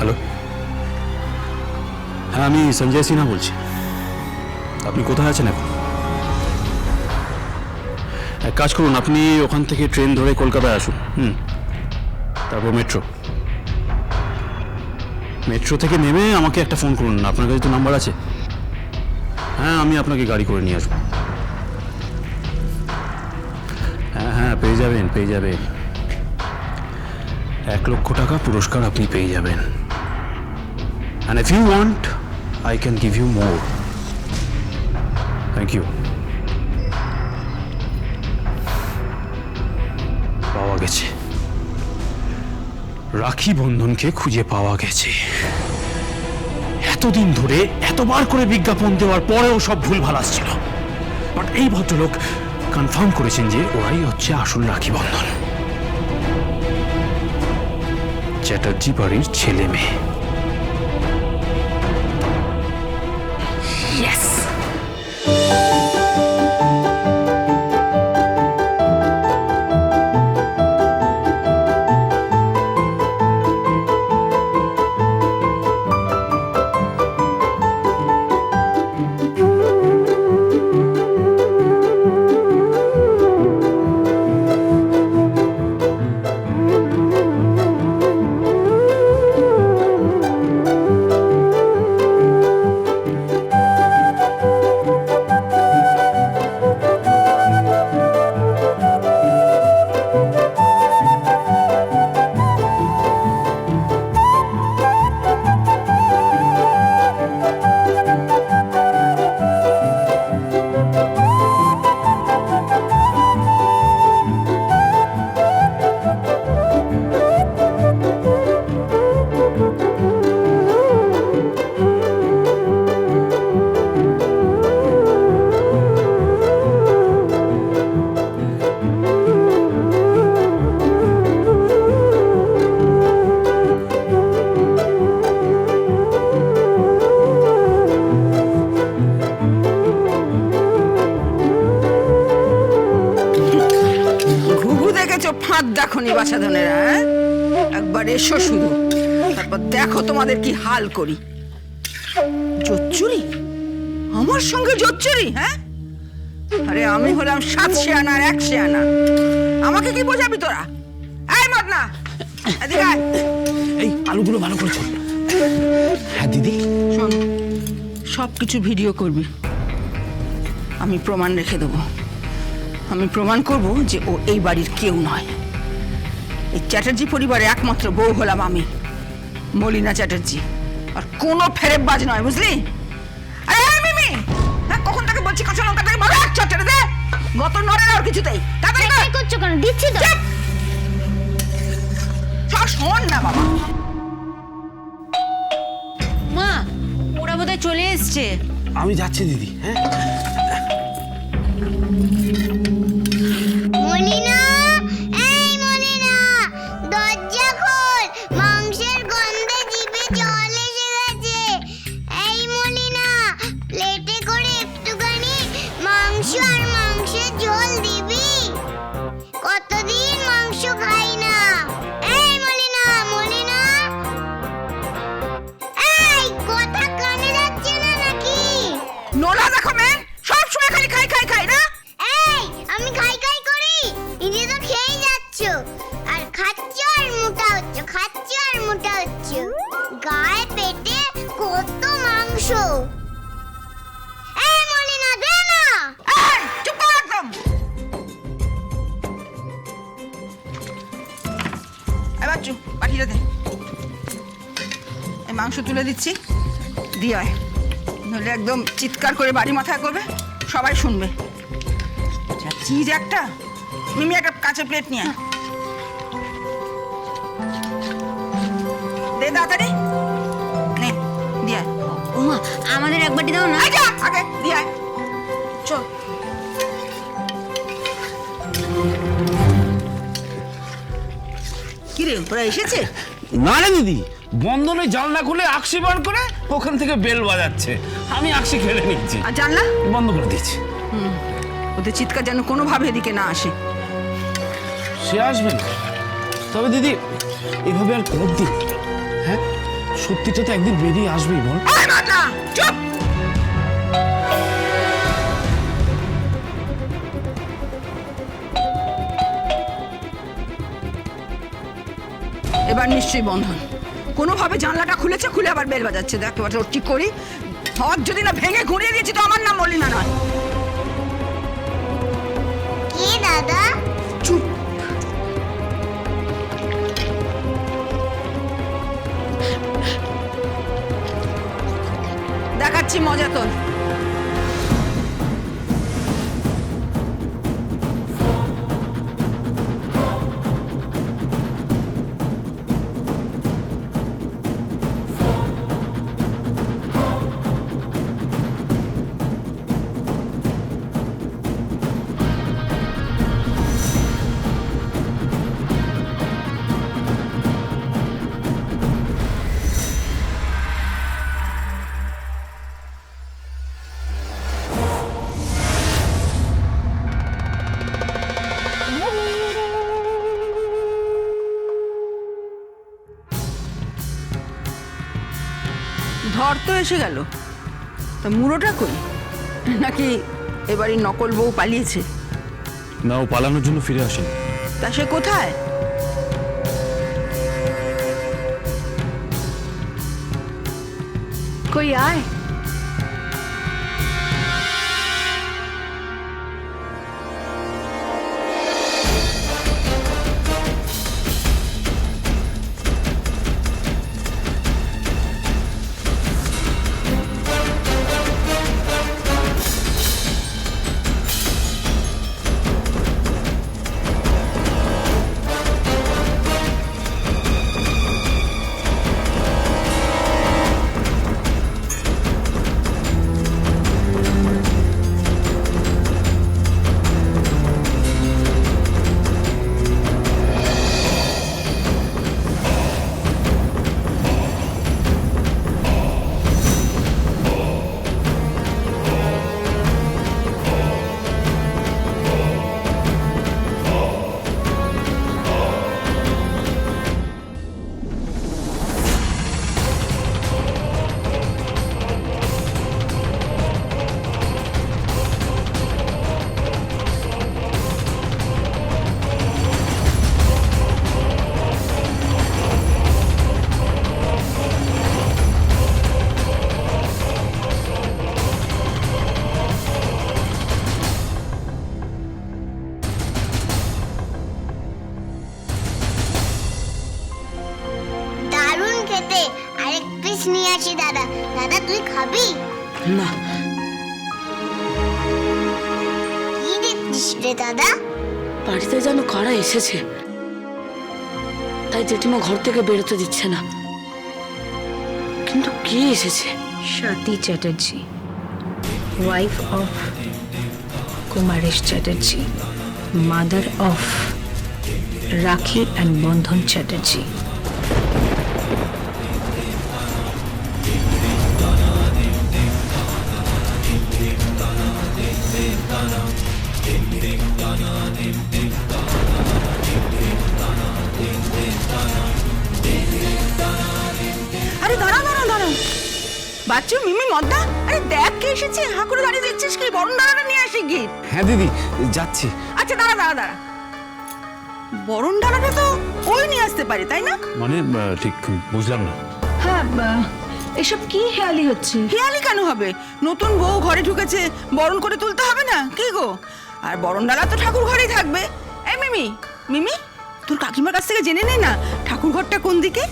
Hello, হ্যাঁ আমি সঞ্জয় সিনহা বলছি। আপনি কোথায় আছেন এখন? এক কাজ করুন, আপনি ওখান থেকে ট্রেন ধরে কলকাতায় আসুন। তারপর মেট্রো থেকে নেমে আমাকে একটা ফোন করুন। আপনার কাছে তো নাম্বার আছে? হ্যাঁ, আমি আপনাকে গাড়ি করে নিয়ে আসবো। হ্যাঁ হ্যাঁ, পেয়ে যাবেন। 1,00,000 টাকা পুরস্কার আপনি পেয়ে যাবেন। And if you want, I can give you more. Thank you. পাওয়া গেছে, রাখি বন্ধনকে খুঁজে পাওয়া গেছে। এতদিন ধরে এতবার করে বিজ্ঞাপন দেওয়ার পরেও সব ভুলভাল আসছিল, বাট এই ভদ্রলোক কনফার্ম করেছেন যে ওরাই হচ্ছে আসল রাখি বন্ধন। চ্যাটার্জি বাড়ির ছেলে মেয়ে। Yes! ফাঁদ দেখো নি বাছাধনেরা, একবার এসো শুধু, তারপর দেখো তোমাদের কি হাল করি। জোচ্চুরি, আমার সঙ্গে জোচ্চুরি? হ্যাঁ, আরে আমি হলাম 7 শেয়ানা আর 1 শেয়ানা, আমাকে কি বোঝাবি তোরা? এই মদনা, এদিকে আয়। এই আলুগুলো ভালো করে ছোট। হ্যাঁ দিদি, শোন, সবকিছু ভিডিও করবি, আমি প্রমাণ রেখে দেবো। আমি প্রমাণ করব যে ও এই বাড়ির কেউ নয়। এই চ্যাটার্জি পরিবারের একমাত্র বউ হলাম আমি, মলিনা চ্যাটার্জি, আর কোনো ফেরেববাজ নয়, বুঝলি? আরে মিমি, হ্যাঁ কখন তাকে বলছি কাঁচা লঙ্কা থেকে মারো, এক চটে দে, গত নড়ে না আর কিছুতেই। তাড়াতাড়ি করছো কেন? দিচ্ছি তো। সব শোন না বাবা। মা, ওরা বোধহয় চলে এসছে। আমি যাচ্ছি দিদি। হ্যাঁ মলিনা, এই মলিনা, দরজা খোল, মাংসের গন্ধে জিভে জল এসে গেছে। এই মলিনা, প্লেটে করে একটুখানি মাংস আর মাংসের ঝোল দিবি? কতদিন মাংস খাই না। এই মলিনা, মলিনা, এই কথা কানে যাচ্ছে না নাকি? নোলা দেখো মেয়ে, সব সময় খালি খাই খাই খাই না। এই, আমি খাই খাই করি? নিজে তো খেয়েই যাচ্ছ, আর খাচ্ছ আর মোটা হচ্ছ, খাচ্ছ আর মোটা হচ্ছ। গায়ে পেটে কত মাংস। এই মলিনা, দে না। এই চুপ কর একদম। এবার চুপ, পাঠিয়ে দে। এই মাংস তুলে দিচ্ছি, দিয়ে আয়, নইলে একদম চিৎকার করে বাড়ি মাথায় করবে, সবাই শুনবে। যা চিজ একটা। মিমি একটা কাঁচের প্লেট নিয়ে আয়। দে তাড়াতাড়ি, নে দিয়ে আয়। ওমা, আমাদের এক বাটি দাও না। আয় যা, আগে দিয়ে আয়, চল। কি রে, ওরা এসেছে? না রে দিদি, বন্ধনে জানলা খুলে আকশি বার করে ওখান থেকে বেল বাজাচ্ছে, আমি আকশি খেলে নিচ্ছি, আর জানলা বন্ধ করে দিচ্ছি। ওদের চিৎকার যেন কোনোভাবে এদিকে না আসে। সে আসবে না, তবে দিদি এভাবে আর কোনদিন, হ্যাঁ সত্যিটা তো একদিন বেরিয়ে আসবেই বল। চুপ! এবার নিশ্চয়ই বন্ধন। কোনোভাবে জানলাটা খুলেছে, খুলে আবার বেল বাজাচ্ছে। দেখ এবার ওর ঠিক করি। হাত যদি না ভেঙে ঘুরিয়ে দিয়েছি তো আমার নাম মলিনা নয়। কে দাদা? চুপ! দেখাচ্ছি মজা তোর। ধর তো এসে গেল, তা মুড়োটা কই? নাকি এবারই নকল বউ পালিয়েছে? না, ও পালানোর জন্য ফিরে আসেন। তা সে কোথায়? কই আয়। দারুণ খেতে। আরেক পিস নিয়ে আসি দাদা। দাদা তুই খাবি? না, কি দেখছিস রে দাদা? বাড়িতে যেন কারা এসেছে, তাই জেঠিমা ঘর থেকে বেরোতে দিচ্ছে না। কিন্তু কে এসেছে? Shati Chatterjee, wife of Kumaresh Chatterjee, mother of Rakhi and Bandhan Chatterjee. আরে দাঁড়া দাঁড়া দাঁড়া, বাচ্চু, মিমি, মদ্দা, আরে দেখ কে এসেছে। হা করে দাঁড়িয়ে দেখছিস কি? বরণ ডালাটা নিয়ে আসি গিয়ে। হ্যাঁ দিদি, যাচ্ছি। আচ্ছা দাঁড়া দাঁড়া দাঁড়া, বরণ ডালাটা তো ওই নিয়ে আসতে পারে, তাই না? মানে ঠিক বুঝলাম না। হ্যাঁ, এসব কি হেয়ালি হচ্ছে? হেয়ালি কেন হবে? নতুন বউ ঘরে ঢুকেছে, বরণ করে তুলতে হবে না কি গো? আর বরণ ডালা তো ঠাকুর ঘরেই থাকবে। এই মিমি, মিমি, তোর কাকিমার কাছ থেকে জেনে নে না ঠাকুর ঘরটা কোন দিকে।